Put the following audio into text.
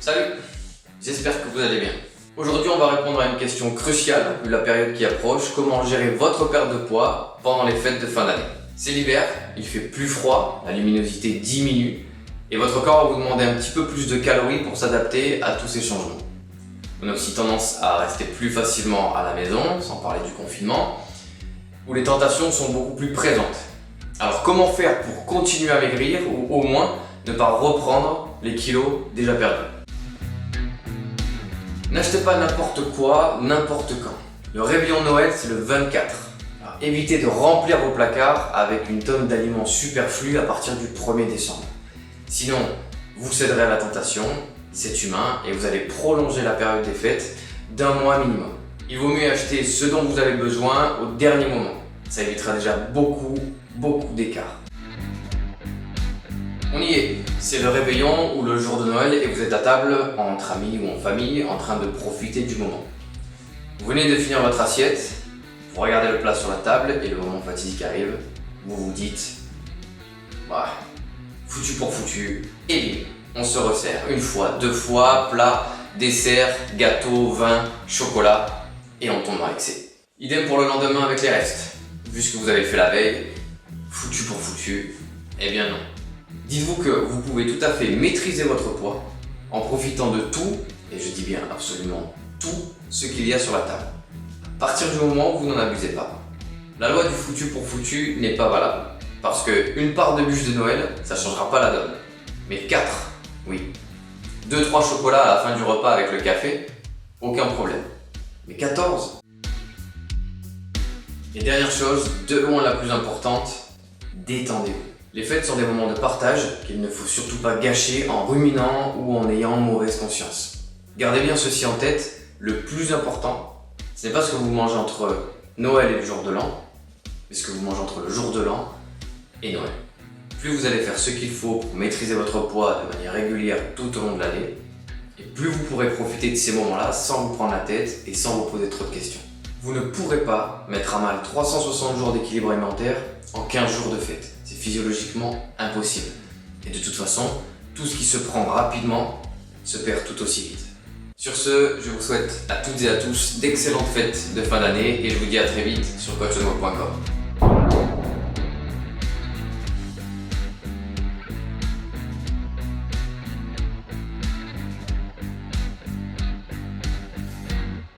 Salut, j'espère que vous allez bien. Aujourd'hui, on va répondre à une question cruciale vu la période qui approche. Comment gérer votre perte de poids pendant les fêtes de fin d'année? C'est l'hiver, il fait plus froid, la luminosité diminue et votre corps va vous demander un petit peu plus de calories pour s'adapter à tous ces changements. On a aussi tendance à rester plus facilement à la maison, sans parler du confinement, où les tentations sont beaucoup plus présentes. Alors comment faire pour continuer à maigrir ou au moins ne pas reprendre les kilos déjà perdus? N'achetez pas n'importe quoi, n'importe quand. Le réveillon de Noël, c'est le 24. Alors, évitez de remplir vos placards avec une tonne d'aliments superflus à partir du 1er décembre. Sinon, vous céderez à la tentation, c'est humain, et vous allez prolonger la période des fêtes d'un mois minimum. Il vaut mieux acheter ce dont vous avez besoin au dernier moment. Ça évitera déjà beaucoup d'écart. On y est, c'est le réveillon ou le jour de Noël et vous êtes à table entre amis ou en famille en train de profiter du moment. Vous venez de finir votre assiette, vous regardez le plat sur la table et le moment fatidique arrive, vous vous dites bah, foutu pour foutu, et bim, on se resserre une fois, deux fois, plat, dessert, gâteau, vin, chocolat et on tombe dans l'excès. Idem pour le lendemain avec les restes, vu ce que vous avez fait la veille, foutu pour foutu, eh bien non. Dites-vous que vous pouvez tout à fait maîtriser votre poids en profitant de tout, et je dis bien absolument tout, ce qu'il y a sur la table. À partir du moment où vous n'en abusez pas. La loi du foutu pour foutu n'est pas valable, parce qu'une part de bûche de Noël, ça ne changera pas la donne. Mais 4, oui. 2-3 chocolats à la fin du repas avec le café, aucun problème. Mais 14. Et dernière chose, de loin la plus importante, détendez-vous. Les fêtes sont des moments de partage qu'il ne faut surtout pas gâcher en ruminant ou en ayant mauvaise conscience. Gardez bien ceci en tête, le plus important, ce n'est pas ce que vous mangez entre Noël et le jour de l'an, mais ce que vous mangez entre le jour de l'an et Noël. Plus vous allez faire ce qu'il faut pour maîtriser votre poids de manière régulière tout au long de l'année, et plus vous pourrez profiter de ces moments-là sans vous prendre la tête et sans vous poser trop de questions. Vous ne pourrez pas mettre à mal 360 jours d'équilibre alimentaire en 15 jours de fête. C'est physiologiquement impossible. Et de toute façon, tout ce qui se prend rapidement se perd tout aussi vite. Sur ce, je vous souhaite à toutes et à tous d'excellentes fêtes de fin d'année et je vous dis à très vite sur coachonmo.com.